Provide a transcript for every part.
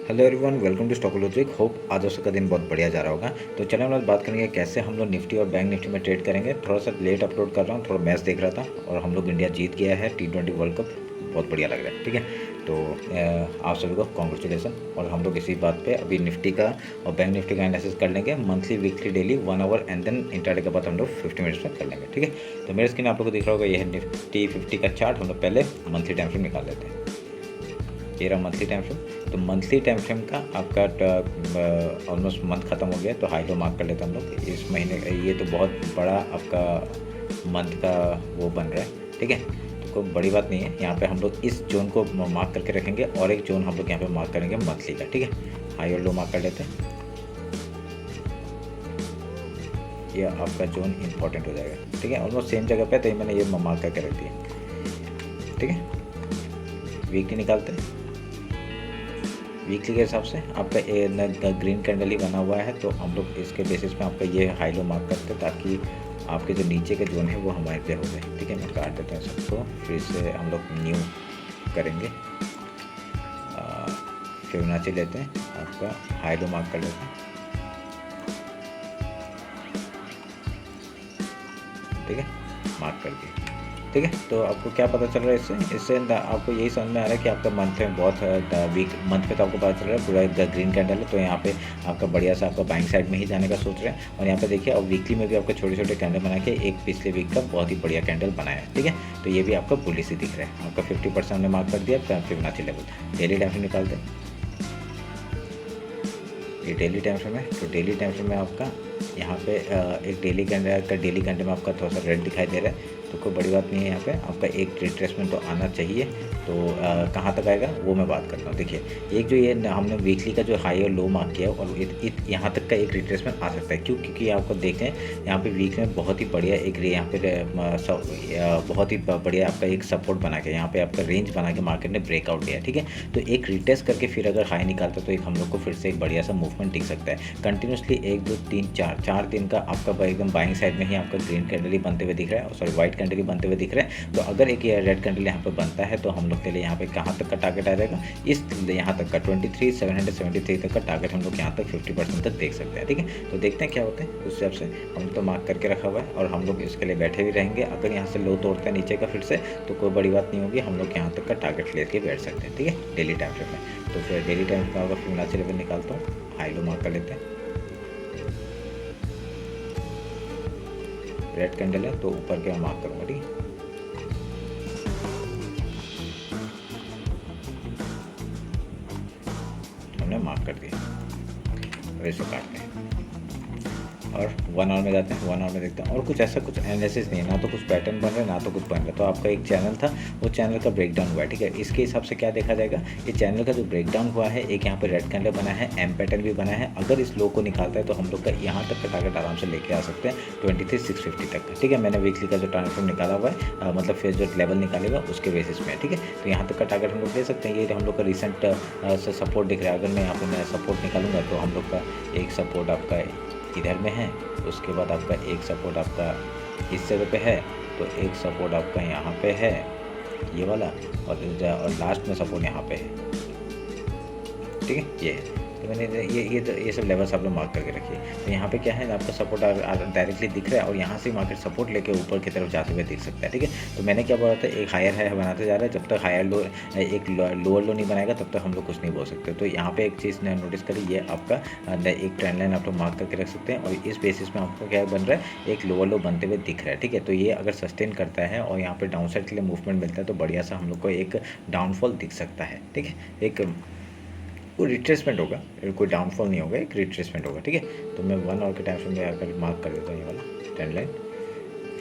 Hello everyone, welcome to Stock Logic. Hope आज का दिन बहुत बढ़िया जा रहा होगा। तो चलिए हम लोग बात करेंगे कैसे हम लोग निफ्टी और बैंक निफ्टी में ट्रेड करेंगे। थोड़ा सा लेट अपलोड कर रहा हूँ, थोड़ा मैच देख रहा था और हम लोग इंडिया जीत गया है T20 वर्ल्ड कप। बहुत बढ़िया लग रहा है। ठीक है, तो आप सभी को कॉन्ग्रेचुलेसन। और हम लोग इसी बात पे अभी निफ्टी का और बैंक निफ्टी का एनालिसिस कर लेंगे, monthly weekly daily 1 hour and then intraday के बाद हम लोग 50 मिनट्स में कर लेंगे। ठीक है, तो मेरे स्क्रीन आप लोग को दिख रहा होगा, यह है निफ्टी 50 का चार्ट। हम लोग पहले मंथली टाइम फ्रेम निकाल लेते हैं। ये रहा मंथली टाइम फ्रेम। तो मंथली टाइम फ्रेम का आपका ऑलमोस्ट मंथ ख़त्म हो गया, तो हाई लो मार्क कर लेते हैं हम लोग इस महीने। ये तो बहुत बड़ा आपका मंथ का वो बन रहा है। ठीक है, तो कोई बड़ी बात नहीं है। यहाँ पे हम लोग इस जोन को मार्क करके रखेंगे और एक जोन हम लोग यहाँ पे मार्क करेंगे मंथली का। ठीक है, हाई और लो मार्क कर लेते हैं। ये आपका जोन इंपॉर्टेंट हो जाएगा। ठीक है, ऑलमोस्ट सेम जगह पे, तो मैंने ये मार्क करके रख दिया। ठीक है, वीकली निकालते हैं। वीकली के हिसाब से आपका ग्रीन कैंडल ही बना हुआ है, तो हम लोग इसके बेसिस पे आपका ये हाई लो मार्क करते हैं, ताकि आपके जो नीचे के जोन है वो हमारे पे हो गए। ठीक है, मैं काट देता हूँ सबको, फिर से हम लोग न्यू करेंगे। फिबोनाची लेते हैं, आपका हाई लो मार्क कर लेते हैं। ठीक है, मार्क कर दिया। ठीक है, तो आपको क्या पता चल रहा है इससे आपको यही समझ में आ रहा है कि आपका मंथ में बहुत वीक मंथ पे, तो आपको पता चल रहा है पूरा ग्रीन कैंडल है। तो यहाँ पे आपका बढ़िया सा आपका बाइंग साइड में ही जाने का सोच रहे हैं। और यहाँ पे देखिए, और वीकली में भी आपको छोटे छोटे कैंडल बना के एक पिछले वीक का बहुत ही बढ़िया कैंडल बनाया है। ठीक है, तो ये भी आपका बुलिश ही दिख रहा है। आपका 50% हमने मार्क कर दिया Fibonacci level. Daily time frame निकालते हैं। ये डेली टाइम फ्रेम है, तो डेली टाइम फ्रेम में आपका यहाँ पे एक डेली कैंडल में आपका थोड़ा सा रेड दिखाई दे रहा है, तो कोई बड़ी बात नहीं है। यहाँ पे आपका एक रिट्रेसमेंट तो आना चाहिए। तो कहाँ तक आएगा वो मैं बात करता हूँ। देखिए, एक जो ये हमने वीकली का जो हाई और लो मार्क किया, और यहाँ तक का एक रिट्रेसमेंट आ सकता है। क्यों? क्योंकि आपको देखें यहाँ पे वीक में बहुत ही बढ़िया एक यहाँ पे बहुत ही बढ़िया आपका एक सपोर्ट बना के, यहाँ पे आपका रेंज बना के मार्केट ने ब्रेकआउट दिया। ठीक है, तो एक रिटेस्ट करके फिर अगर हाई निकालता तो एक हम लोग को फिर से एक बढ़िया सा मूवमेंट दिख सकता है। कंटिन्यूसली 1 2 3 4 दिन का आपका एकदम बाइंग साइड में ही आपका ग्रीन कैंडल ही बनते हुए दिख रहा है, सॉरी व्हाइट कैंडल ही बनते हुए दिख रहा है। तो अगर एक रेड कैंडल यहाँ पे बनता है, तो हम लोग के लिए यहाँ पे कहाँ तक का टारगेट आ जाएगा, इस यहाँ तक का 23,773 तक का टारगेट हम लोग यहाँ तक 50% तक देख सकते हैं। ठीक है, तो देखते हैं क्या होता है उस हिसाब से। हम तो मार्क करके रखा हुआ है और हम लोग इसके लिए बैठे भी रहेंगे। अगर यहाँ से लो तोड़ते हैं नीचे का फिर से, तो कोई बड़ी बात नहीं होगी, हम लोग यहाँ तक का टारगेट लेके बैठ सकते हैं। ठीक है, डेली टाइम फ्रेम में। तो फिर डेली टाइम का अगर फिबोनाची लेवल निकालता हूँ, हाई लो मार्क कर लेते हैं। रेड कैंडल है तो ऊपर के मैं मार्क करूँगा। ठीक है, हमने मार्क कर दिया। वैसे काटते हैं और 1 आवर में जाते हैं। 1 आवर में देखते हैं, और कुछ ऐसा कुछ एनालिसिस नहीं है, ना तो कुछ पैटर्न बन रहा है, ना तो कुछ बन रहा है। तो आपका एक चैनल था, वो चैनल का ब्रेकडाउन हुआ है। ठीक है, इसके हिसाब से क्या देखा जाएगा, ये चैनल का जो ब्रेकडाउन हुआ है, एक यहाँ पे रेड कैंडल बना है, एम पैटर्न भी बना है। अगर इस लो को निकालता है तो हम लोग का यहाँ तक का टारगेट आराम से लेके आ सकते हैं 23,650 तक का। ठीक है, मैंने वीकली का जो टाइम फ्रेम निकाला हुआ है, मतलब फिर जो लेवल निकालेगा उसके बेसिस में। ठीक है, तो यहाँ तक का टारगेट हम लोग ले सकते हैं। ये हम लोग का रिसेंट से सपोर्ट दिख रहा है। अगर मैं यहाँ पे मैं सपोर्ट निकालूंगा, तो हम लोग का एक सपोर्ट आपका इधर में है, उसके बाद आपका एक सपोर्ट आपका इस जगह पे है, तो एक सपोर्ट आपका यहाँ पे है, ये वाला, और लास्ट में सपोर्ट यहाँ पे है। ठीक है, ये है। तो मैंने ये सब लेवल्स आप लोग मार्क करके रखिए। तो यहाँ पे क्या है, आपका सपोर्ट डायरेक्टली दिख रहा है, और यहाँ से मार्केट सपोर्ट लेके ऊपर की तरफ जाते हुए दिख सकता है। ठीक है, तो मैंने क्या बोला था, एक हायर है बनाते जा रहा है। जब तक हायर लो एक लोअर लो नहीं बनाएगा, तब तक हम लोग कुछ नहीं बोल सकते। तो यहाँ पे एक चीज़ नोटिस करिए, ये आपका एक ट्रेंड लाइन आप लोग मार्क करके रख सकते हैं, और इस बेसिस में आपको क्या बन रहा है, एक लोअर लो बनते हुए दिख रहा है। ठीक है, तो ये अगर सस्टेन करता है और यहाँ पे डाउन साइड के लिए मूवमेंट मिलता है, तो बढ़िया सा हम लोग को एक डाउनफॉल दिख सकता है। ठीक है, एक वो रिट्रेसमेंट होगा, कोई डाउनफॉल नहीं होगा, एक रिट्रेसमेंट होगा। ठीक है, तो मैं 1 आवर के टाइम फ्रेम में आकर मार्क कर देता हूँ ये वाला ट्रेंड लाइन।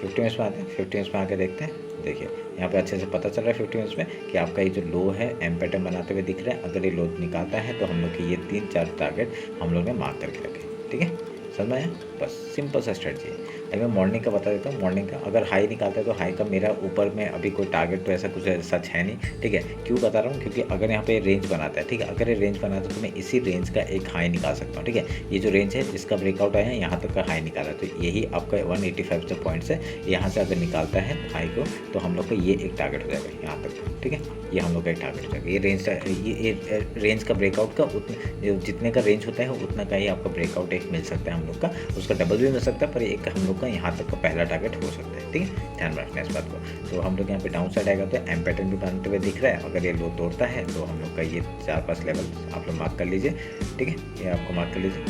50 मिनट्स में आते हैं, 50 मिनट्स में आके देखते हैं। देखिए, यहाँ पे अच्छे से पता चल रहा है 50 मिनट्स में कि आपका ये जो लो है एम पैटर्न बनाते हुए दिख रहा है। अगर ये लो निकालता है, तो हम लोग के ये 3-4 टारगेट हम लोग ने मार्क करके रखे। ठीक है, समझ में आया? बस सिंपल सा स्ट्रेटजी है। अभी मैं मॉर्निंग का बता देता हूँ। मॉर्निंग का अगर हाई निकालता है, तो हाई का मेरा ऊपर में अभी कोई टारगेट तो ऐसा कुछ सच है नहीं। ठीक है, क्यों बता रहा हूँ, क्योंकि अगर यहाँ पे रेंज बनाता है, ठीक है, अगर ये रेंज बनाता है, तो मैं इसी रेंज का एक हाई निकाल सकता हूँ। ठीक है, ये जो रेंज है इसका ब्रेकआउट आया है, यहाँ तक का हाई निकाला, तो यही आपका 185 जो पॉइंट्स है, यहाँ से अगर निकालता है हाई को, तो हम लोग का ये एक टारगेट हो जाएगा यहाँ तक। ठीक है, ये हम लोग का एक टारगेट हो जाएगा। ये रेंज का ब्रेकआउट का उतने जितने का रेंज होता है उतना का ही आपका ब्रेकआउट एक मिल सकता है हम लोग का, उसका डबल भी मिल सकता है, पर एक हम लोग का यहाँ तक का पहला टारगेट हो सकता है। ठीक है, ध्यान रखना है इस बात को। तो हम लोग यहाँ पे डाउन साइड आएगा तो एम पैटर्न भी बनते हुए दिख रहा है। अगर ये लो तोड़ता है तो हम लोग का ये 4-5 लेवल आप लोग मार्क कर लीजिए। ठीक है, ये आपको मार्क कर लीजिए,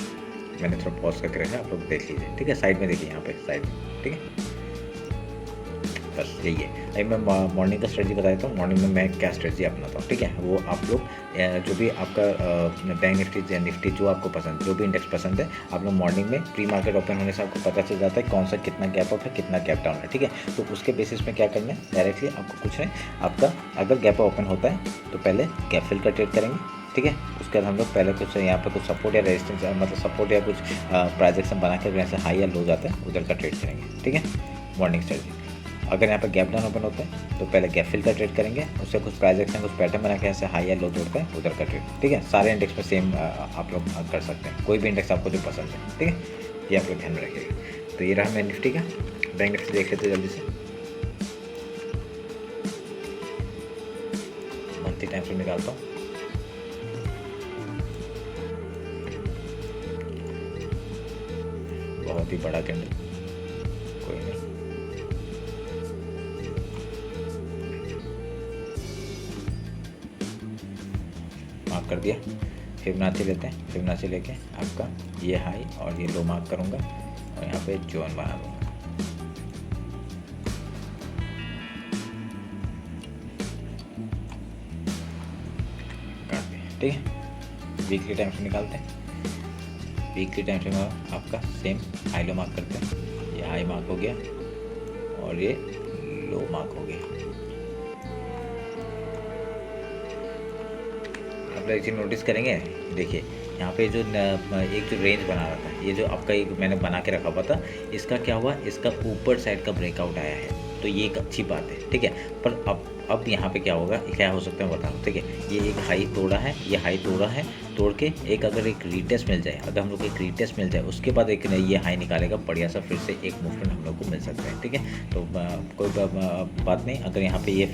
मैंने थोड़ा पॉज करके रखा है, आप लोग देख लीजिए। ठीक है, साइड में देखिए, यहाँ पे साइड में। ठीक है, बस यही है। अभी मैं मॉर्निंग का स्ट्रेटजी बता देता हूँ। मॉर्निंग में मैं क्या स्ट्रेटजी अपनाता हूँ। ठीक है, वो आप लोग जो भी आपका बैंक निफ्टी निफ्टी जो आपको पसंद, जो भी इंडेक्स पसंद है, आप लोग मॉर्निंग में प्री मार्केट ओपन होने से आपको पता चल जाता है कौन सा कितना गैप अप है, कितना गैप डाउन है। ठीक है, तो उसके बेसिस में क्या करना है, डायरेक्टली आपको कुछ नहीं, आपका अगर गैप ओपन होता है तो पहले गैप फिल का ट्रेड करेंगे। ठीक है, उसके बाद हम लोग पहले कुछ यहाँ पे कुछ सपोर्ट या रेजिस्टेंस, मतलब सपोर्ट या कुछ प्राइस एक्शन बना कर यहाँ से हाई या लो जाता है उधर का ट्रेड करेंगे। ठीक है, मॉर्निंग स्ट्रेटजी। अगर यहाँ पर गैप डाउन ओपन होता है तो पहले गैप फिल का ट्रेड करेंगे, उससे कुछ प्राइस एक्शन, कुछ पैटर्न बना के ऐसे हाई या लो तोड़ते हैं उधर का ट्रेड। ठीक है, सारे इंडेक्स में सेम आप लोग कर सकते हैं, कोई भी इंडेक्स आपको जो पसंद है। ठीक है, ये आप लोग ध्यान में रखिएगा। तो ये रहा मेरा निफ्टी का। बैंक निफ्टी देख लेते जल्दी से, मंथली टाइम फ्रेम निकालता हूँ। बहुत ही बड़ा कैंडल, कोई नहीं, मार्क कर दिया। फिबोनाची लेते हैं, फिबोनाची लेके आपका ये हाई और ये लो मार्क करूँगा और यहाँ पे जोन बना दूँगा। काट दिया। ठीक है, वीकली टाइम से निकालते हैं। वीकली टाइम फ्रेम में आपका सेम हाई लो मार्क करते हैं। ये हाई मार्क हो गया और ये लो मार्क हो गया। आप लोग एक चीज़ नोटिस करेंगे, देखिए यहाँ पे जो एक जो रेंज बना रहा था, ये जो आपका एक मैंने बना के रखा हुआ था, इसका क्या हुआ, इसका ऊपर साइड का ब्रेकआउट आया है, तो ये एक अच्छी बात है। ठीक है, पर अब यहाँ पे क्या होगा, क्या हो सकता है बता रहा हूँ। ठीक है, ये एक हाई तोड़ा है, ये हाई तोड़ा है, तोड़ के एक अगर एक रीटेस्ट मिल जाए, अगर हम लोग को एक रीटेस्ट मिल जाए, उसके बाद एक ये हाई निकालेगा, बढ़िया सा फिर से एक मूवमेंट हम लोग को मिल सकता है। ठीक है, तो कोई बात नहीं। अगर यहाँ पे ये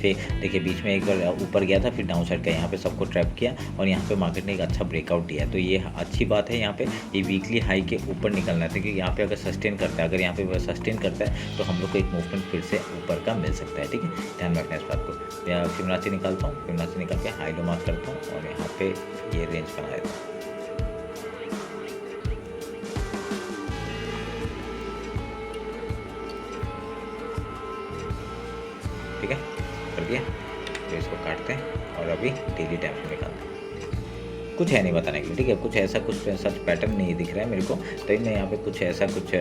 देखिए बीच में एक बार ऊपर गया था, फिर डाउन साइड का यहाँ पे सबको ट्रैप किया और यहाँ पे मार्केट ने एक अच्छा ब्रेकआउट दिया, तो ये अच्छी बात है। यहाँ पे ये वीकली हाई के ऊपर निकलना है, क्योंकि यहाँ पे अगर सस्टेन करता है, अगर यहाँ पे सस्टेन करता है तो हम लोग को एक मूवमेंट फिर से ऊपर का मिल सकता है। ठीक है, ध्यान रखना है इस बात को। या फिबोनाची निकालता हूँ, फिबोनाची निकाल के हाई लो मार्क करता हूँ और यहाँ पे ये रेंज बना देता हूँ। ठीक है, कर दिया। तो इसको काटते हैं और अभी डेली टाइम में निकालते हैं। कुछ है नहीं बताने के लिए। ठीक है, कुछ ऐसा कुछ सच पैटर्न नहीं दिख रहा है मेरे को, तो मैं यहाँ पे कुछ ऐसा कुछ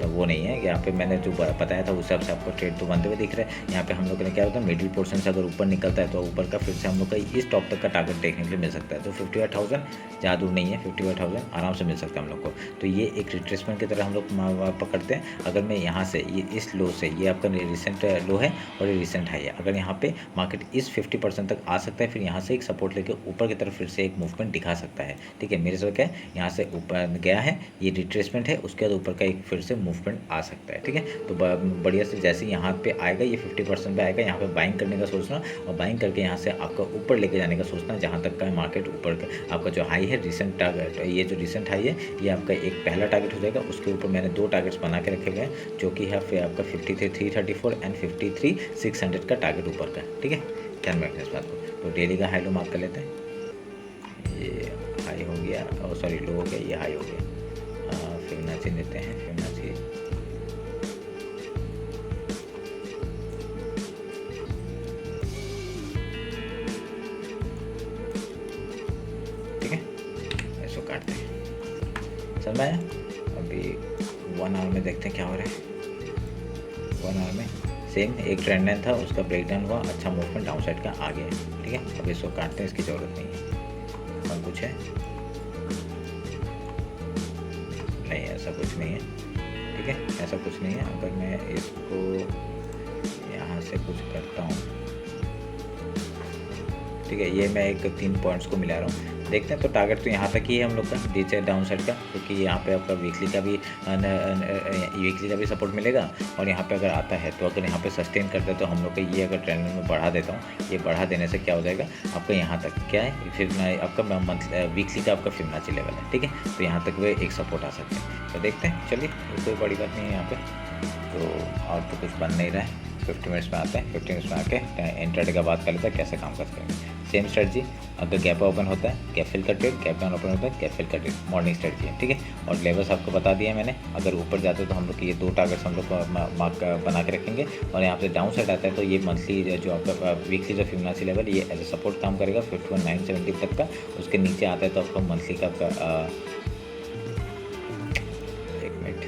वो नहीं है। यहाँ पे मैंने जो बताया था उस हिसाब से आपको ट्रेड तो बनते हुए दिख रहा है। यहाँ पे हम लोग ने क्या होता है, मिडिल पोर्शन से अगर ऊपर निकलता है तो ऊपर का फिर से हम लोग का इस टॉप तक का टारगेट देखने के लिए मिल सकता है। तो 55,000 ज़्यादा दूर नहीं है, 55,000 आराम से मिल सकता है हम लोग को। तो ये एक रिट्रेसमेंट की तरह हम लोग पकड़ते हैं। अगर मैं यहाँ से ये इस लो से, ये आपका रिसेंट लो है और ये रिसेंट हाई है, अगर यहाँ पे मार्केट इस 50% तक आ सकता है, फिर यहाँ से एक सपोर्ट लेके ऊपर की तरफ फिर से एक मूवमेंट दिखा सकता है। ठीक है, मेरे से क्या है, यहाँ से ऊपर गया है, ये रिट्रेसमेंट है, उसके बाद ऊपर का एक फिर से मूवमेंट आ सकता है। ठीक है, तो बढ़िया से जैसे यहाँ पे आएगा, ये 50% पे आएगा, यहाँ पे बाइंग करने का सोचना और बाइंग करके यहाँ से आपका ऊपर लेके जाने का सोचना, जहाँ तक का मार्केट ऊपर का आपका जो हाई है रिसेंट टारगेट, ये जो रिसेंट हाई है ये आपका एक पहला टारगेट हो जाएगा। उसके ऊपर मैंने 2 टारगेट्स बना के रखे हुए हैं, जो कि है फिर आपका 53,334 एंड 53,600 का टारगेट ऊपर का। ठीक है, ध्यान में रखना इस बात को। तो डेली का हाई लो मार्क कर लेते हैं। ये हाई हो गया और सॉरी लो हो गया, ये हाई हो गया। फिबोनाची लेते हैं, फिबोनाची ठीक है, इसको काटते हैं। समझ में आया? अभी 1 आवर में देखते हैं क्या हो रहा है। 1 आवर में सेम एक ट्रेंड लाइन था, उसका ब्रेकडाउन हुआ, अच्छा मूवमेंट डाउन साइड का आ गया है। ठीक है, अब इसको काटते हैं, इसकी ज़रूरत नहीं है। और कुछ है नहीं, ऐसा कुछ नहीं है। ठीक है, ऐसा कुछ नहीं है। अगर मैं इसको यहाँ से कुछ करता हूँ, ठीक है, ये मैं एक 3 पॉइंट्स को मिला रहा हूँ। देखते हैं। तो टारगेट तो यहाँ तक ही है हम लोग का नीचे डाउन साइड का, क्योंकि यहाँ पे आपका वीकली का भी सपोर्ट मिलेगा। और यहाँ पे अगर आता है तो अगर यहाँ पे सस्टेन करते हैं तो हम लोग का ये अगर ट्रेंड में बढ़ा देता हूँ, ये बढ़ा देने से क्या हो जाएगा आपका यहाँ तक क्या है फिर आपका वीकली का आपका फिबोनाची लेवल है, ठीक है। तो यहाँ तक वे एक सपोर्ट आ सकते हैं। तो देखते हैं, चलिए कोई बड़ी बात नहीं है यहाँ पे। तो और तो कुछ बन नहीं रहा है। 50 मिनट्स में आते हैं, 50 मिनट्स में आके इंट्राडे का बात कर लेते हैं कैसे काम करते हैं। सेम स्ट्रेटजी, अगर गैप ओपन होता है गैप फिल का ट्रेड, गैप डाउन ओपन होता है गैप फिल का ट्रेड, मॉर्निंग स्ट्रेटजी है, ठीक है। और लेवल्स आपको बता दिया मैंने। अगर ऊपर जाते तो हम लोग ये 2 टारगेट्स हम लोग मार्क बना के रखेंगे। और यहाँ पे डाउन साइड आता है तो ये मंथली जो आपका वीकली जो फिबोनाची लेवल ये एज ए सपोर्ट काम करेगा 51,970 तक का। उसके नीचे आता है तो आपको मंथली का आपका एक मिनट,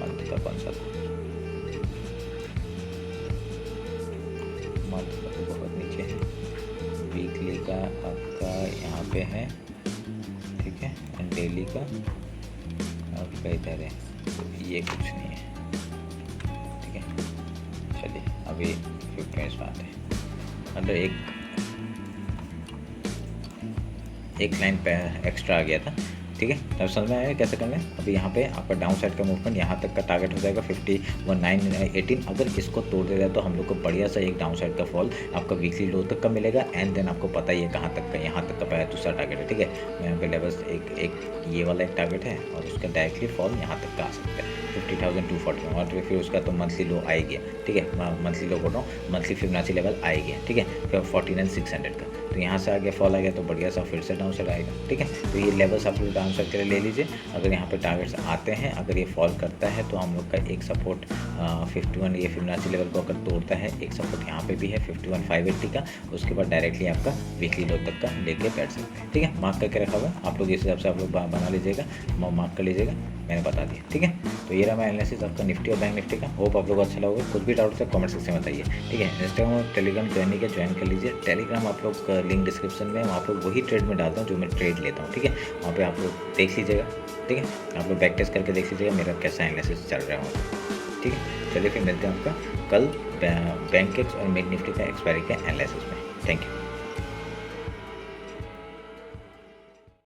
मंथ का कौन सा था, मंथ का तो बहुत नीचे है, वीकली का आपका यहाँ पे है, ठीक है। एंड डेली का आपका इधर है, तो ये कुछ नहीं है, ठीक है। चलिए अभी 50 मिनट्स में आते हैं। मतलब एक लाइन पे एक्स्ट्रा आ गया था, ठीक है। तब समझ में आया कैसे करना है। अभी यहाँ पे आपका डाउन साइड का मूवमेंट यहाँ तक का टारगेट हो जाएगा 51,918। अगर इसको तोड़ दे रहा है तो हम लोग को बढ़िया सा एक डाउन साइड का फॉल आपका वीकली लो तक का मिलेगा। एंड देन आपको पता ही है कहाँ तक का, यहाँ तक का पहला दूसरा टारगेट है, ठीक है। यहाँ पे लेवल्स एक ये वाला एक टारगेट है और उसका डायरेक्टली फॉल यहाँ तक का आ सकता है 50,240 और फिर उसका तो मंथली लो आ ही गया, ठीक है। मंथली लो बोल रहा हूँ, मंथली फिबोनाची लेवल आ ही गया, ठीक है। फिर 49,600 का, तो यहाँ से आगे फॉल आ गया तो बढ़िया सा फिर से डाउन साइड आएगा, ठीक है। तो ये लेवल्स आप लोग डाउन साइड के लिए ले लीजिए। अगर यहाँ पे टारगेट्स आते हैं, अगर ये फॉल करता है तो हम लोग का एक सपोर्ट 51 ये फिबोनाची लेवल को अगर तोड़ता है, एक सपोर्ट यहाँ पे भी है 51,580 का। उसके बाद डायरेक्टली आपका वीकली लो तक का लेके बैठ सकते हैं, ठीक है। मार्क करके रखा हुआ है, आप लोग इस हिसाब से आप लोग बना लीजिएगा, मार्क कर लीजिएगा, मैंने बता दिया, ठीक है। तो ये रहा मैं एनालिसिस आपका निफ्टी और बैंक निफ्टी का। होप आप लोग अच्छा लगा। कुछ भी डाउट है कमेंट सेक्शन में बताइए, ठीक है। इंस्टाग्राम और टेलीग्राम ज्वाइन कर लीजिए। टेलीग्राम आप लोग लिंक डिस्क्रिप्शन में, वहाँ पर वही ट्रेड में डालता हूँ जो मैं ट्रेड लेता हूँ, ठीक है। वहाँ पे आप लोग देख लीजिएगा, ठीक है। आप लोग बैक टेस्ट करके देख लीजिएगा मेरा कैसा एनालिसिस चल रहा है, ठीक है। चलिए फिर मिलते हैं आपका कल बैंक एक्स और मिड निफ्टी का एक्सपायरी के एनालिसिस में। Thank you.